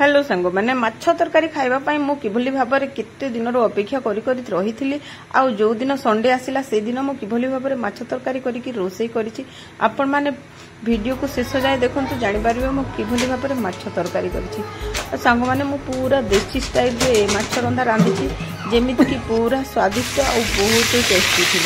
Hello सांग मैंने माछ तरकारी खाइबा मु किभली भाव में केते दिन अपेक्षा रही आउ जो दिन संडे आसला से दिन मु किभली भाव में माछ तरकारी करके रोषे करी आपण माने वीडियो को शेष जाए देखु जापर मु किभली भाव में माछ तरकारी करी सांग मैंने मु पूरा देसी स्टाइल रे माछ रंधा रांधि जेमित की पूरा स्वादिष्ट और बहुत टेस्टी थी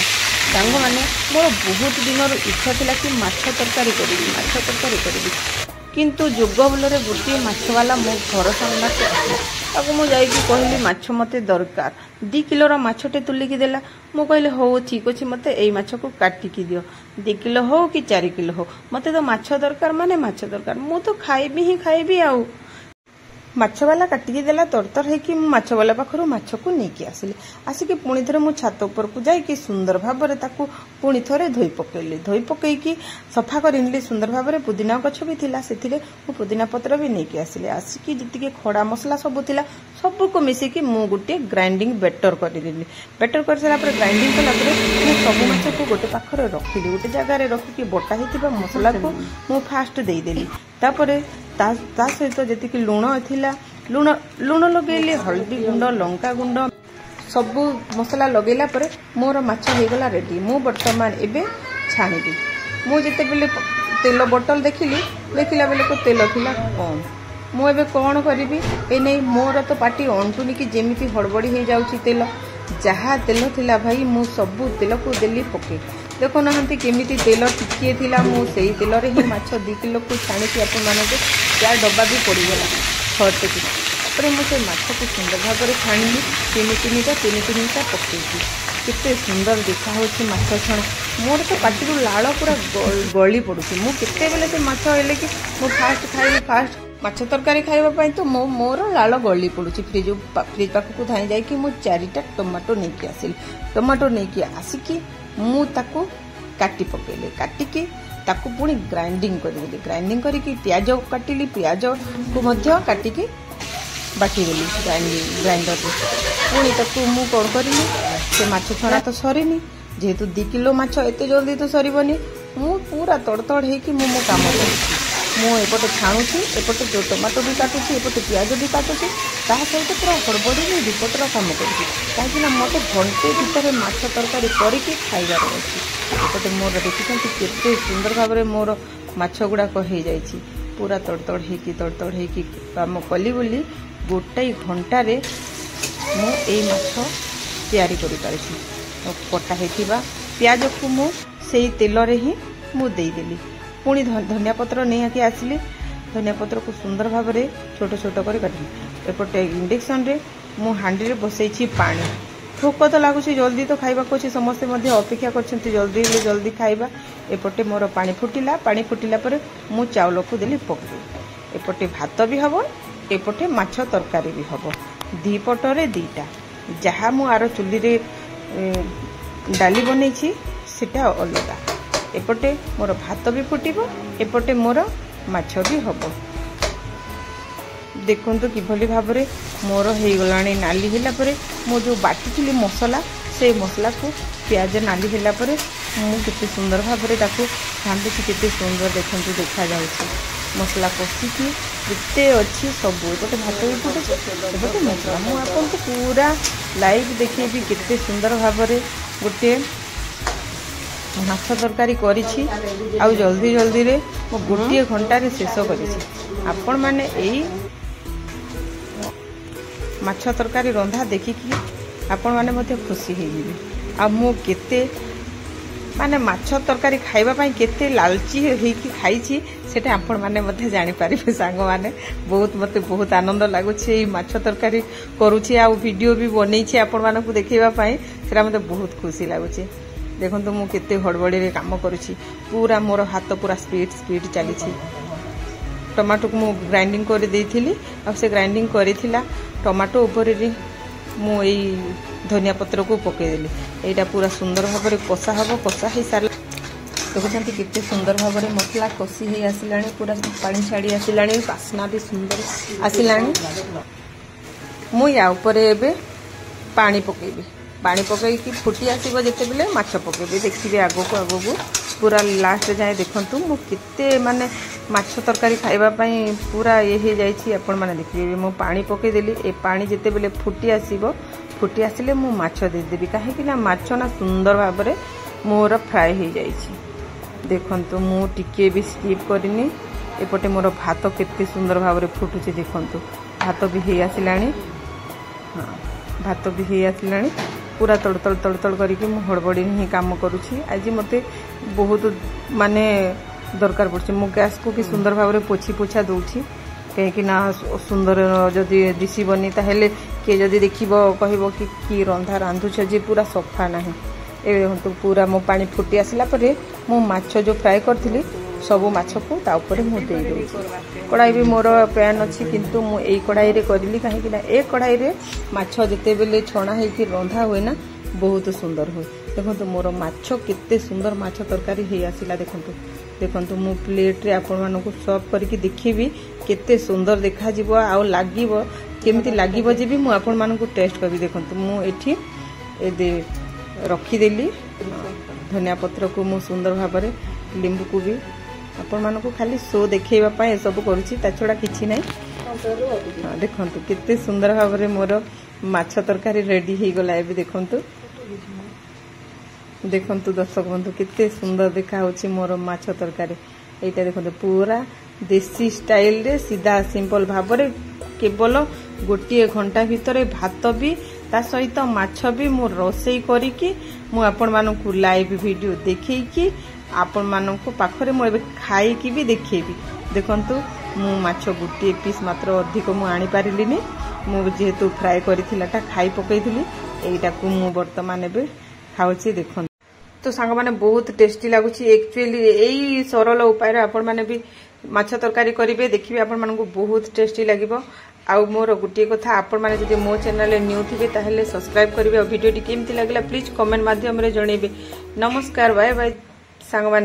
सांग मैंने मोर बहुत दिन इच्छा थी कि माछ तरकारी करी किंतु जोग बल गोटे मछवाला मो घर सामना को आसला मुझे कहली माछ मते दरकार 2 किलो माछटे तुलिकी देला मु कहली हो ठीक अच्छे मते एई माछ को काटिकी दियो 2 किलो हो कि 4 किलो हो मते तो माछ दरकार माने माछ दरकार मु तो खाइबी ही खाइबी आउ माछवाला काटिकी देला तरतर है कि माछवाला पाखरु माछ को नेकी आसिली आसिकी पुणी थरे मु छात ऊपर को जाई कि सुंदर भाव में ताकू पुणी थरे धोई पकईली सफा कर सुंदर भाव में पुदीना गछ भी थिला सेथिरे मु पुदीना पत्र भी नेकी आसिली आसिकी जतिके खड़ा मसला सब थिला सब को मिसिकी मु गोटे ग्राइंडिंग बेटर करदेली बेटर कर सारा पर ग्राइंडिंग कला मु सब माछ को गोटे पाखरे रखिली गोटे जगह रे रखिकी बटा हेतिबा मसला को मु फास्ट देदेली तापरे ता सहित जी लुण थिला लुण लगेली हल्दी गुंड लंका गुंड सबू मसला लगेला पर मोर माछ हो गला रेडी मु वर्तमान एबे छाणीबी मु जेते बेले तेल बोतल देखिला बेले को तेल थिला कम मु एबे कोन करिबी ए नै मोर तो पाटी अंटुनी कि जेमिति हड़बड़ी हो जाउची तेल जहा तेल थिला भाई मु सबू तेल को देली पके देखो ना केमिति तेल टिके थिला मु सेही तेल रे ही माछ 2 किलो को छाणी कि आपन माने के चार डब्बा भी पड़ी गला खर्च की तापर मु से माछ को सुंदर भाव में छाणी तीन-3टा पकेची केते सुंदर देखा होछि माछ छण मोर तो पाटी लाल पूरा गली पड़ुछि मु केते बेले से माछ हेले कि मु फास्ट खाइबी फास्ट माछ तरकारी खाइबा पई तो मोर लाल गली पड़ुछि फ्रिज पाखु धाई जाई कि मु 4टा टमाटो नेकी आसिल टमाटो नेकी आसिकी मु ताकू काटी पकेले काटिकी ताकू पुणी ग्राइंडिंग करदेली ग्राइंडिंग करके प्याज काटिली प्याज को मध्य काटिकी बाटीदेली ग्राइंडर पुणी ताकू मु कौन करी से माछ छणा तो सरीनी जेहेतु 2 किलो माछ एते जल्दी तो सरीबनी मु पूरा तड़तड़ हेकी मो काम करी मु एपटे छाणुची एपटे जो टमाटो भी काटुची एपटे प्याज भी काटुची ता सहित पूरा हड़बड़ी विपटर काम करुची कहीं मत घंटे भितर माछ तरकारी करके खाइबार अच्छी एपटे मोर देखते केते सुंदर भाव में मोर माछ गुड़ाक हो जाइए पूरा तड़तड़ हेकी काम कली बोली गोटाई घंटार मु माछ तैयारी करि पारिछि कटा हेथिबा प्याज को मु सेई तेल रे ही मु देदेली पुणी धनिया पत्र नहीं आके आसिली धनिया पत्र को सुंदर भाव में छोट छोट कर काटिली एपटे इंडक्शन रे मु हांडी रे बसैछि पानी भोक तो लगुच जल्दी तो खाइबा को समस्ते अपेक्षा करछन्ति जल्दी खाइबा एपटे मोर पानी फुटिला पर मु चाउल को देली पकई एपटे भात भी हबो एपटे माछ तरकारी भी हबो दी पटरे 2टा जहाँ मु आर चुली रे डाली बनैछि सेटा अलगा एपटे मोर भात भी फुटिबो एपटे मोर माछ भी हबो देखंतु किभली भाव में मोर हो गलानी नाली होला परे मो जो बाटी थी मसला से मसला को प्याज नाली होला परे मु केते सुंदर भाव में ताको घांटी केते सुंदर देखंतु देखा जाउछि मसला कषिकी केते अच्छी सब एपटे भात भी फुटुछि एपटे मसला मु आपन को पूरा लाइव देखिए केते सुंदर भाव में गोटे माछ तरकारी करिछि आउ जल्दी रे मो गोटे घंटा रे शेष करिछि आपण माने एई माछ तरकारी रंधा देखिकी आपण माने मते खुशी हे जिवे आ मो केते माने माछ तरकारी खाइबा पई केते लालची हेकी खाइछि सेटा आपण माने मते जानि पारिबे सांग माने मते बहुत आनंद लागुछि एई माछ तरकारी करूछि आ वीडियो भी बनैछि आपण माने को देखैबा पई सेटा मते बहुत खुशी लागुछि देखो तो मुझे केते हड़बड़ी रे काम करुछि पूरा मोर हाथ पूरा स्पीड चली टमाटो को मु ग्राइंडिंग कर देइथिली आ से ग्राइंडिंग करिथिला टमाटो ऊपर रे मु एई धनिया पत्र को पकेदेली एटा पूरा सुंदर भाव में कषा हबो कषा हो सारा देखुछंती केते सुंदर भाव में मसला कषी हो आसिलाणी पूरा पानी छाड़ी आसिलाणी बास्ना भी सुंदर आसिलाणी मु या ऊपर एबे पानी पकेबी पानी पकईकी फुटी आसो जिते बेले माछ पकेबी देखिए आगो को पूरा लास्ट जाए देखूँ मु केते माने माछ तरकारी खाइबा पई पूरा ये हो जाइए। आपण मैंने देखिए मो पानी पकईदेली ए पानी जिते बेले फुटी आसो फुटी आसिले मु माछ देदेवी कहीं माछ ना सुंदर भाव में मोर फ्राए हो जाइए। देखंतु मु टिके भी स्किप करनी एपटे मोर भात केते सुंदर भाव में फुटुचे। देखंतु भात भी हो आसिलानी। हाँ भात भी हो आसिलानी पूरा तड़ तड़ तड़ तड़ करके मु हड़बड़ी ही काम करुछि। आज मते बहुत माने दरकार पड़ছে। मु गैस को कि सुंदर भाव में पोछी पोछा दूची कहीं ना सुंदर जदि दिशबनी ताहेले किए जदि देखिबो कहबो कि रंधा रांधुछ जे पूरा सफा नाही। ए देखंतु पूरा मो पानी फुटी आसिला परे मु माछ जो फ्राई करथिली सबु माछ को ता ऊपर मु दे दउछि। कढ़ाई भी मोर पैन अछि किंतु मु एई कढ़ाई रे करली कहीं ना ए कढ़ाई रे माछ जते बेले छणा हे कि रंधा होय ना बहुत सुंदर होय। देखंतु मोर माछ केते सुंदर माछ तरकारी हे आसिला। देखंतु देखंतु मु प्लेट रे आपण मानको सर्व करके देखिबी केते सुंदर देखा जिवो आ लागिवो केमिति लागिवो जे भी मु आपण मानको टेस्ट करबी। देखंतु मु एठी ए दे रखी देली धनिया पत्र को मु सुंदर भाव में लिंबू को भी आपण मानको खाली शो देखैबा पई सब करूची ता छडा किछि नै। देखंतु केते सुंदर भाव में मोर माछ तरकारी रेडी हे गला। ए देखंतु देखंतु दर्शक बंधु केते सुंदर देखा होची मोर माछ तरकारी। एटा देखंतु पूरा देसी स्टाइल रे सीधा सिंपल भाव में केवल गोटे घंटा भितर भात भी ता सहित माछ भी मु रोसई करिकी मु आपण मानकु लाइव वीडियो देखैकी आपण मानकु पाखरे मु एबे खाइकी भी देखैबी। देखंतु मु माछ गोटे पीस मात्र अधिक मु आनी पारिलिनी। मु जेहेतु फ्राई करिथिलाटा खाई पकईथिली एटा को मु वर्तमान एबे खाउची। देखंतु तो सांग माने बहुत टेस्टी लागुची। एक्चुअली एई सरल उपाय रे आपण माने भी माछ तरकारी करिवे देखिबे आपण मानकु बहुत टेस्टी लागिवो। आ मोर गोटे कथा आपण माने जदि मो चैनल रे न्यू थिबे ताहेले सब्सक्राइब करिवे और वीडियो टी केमति लागला प्लीज कमेंट माध्यम रे जणेबे। नमस्कार बाय बाय सांग माने।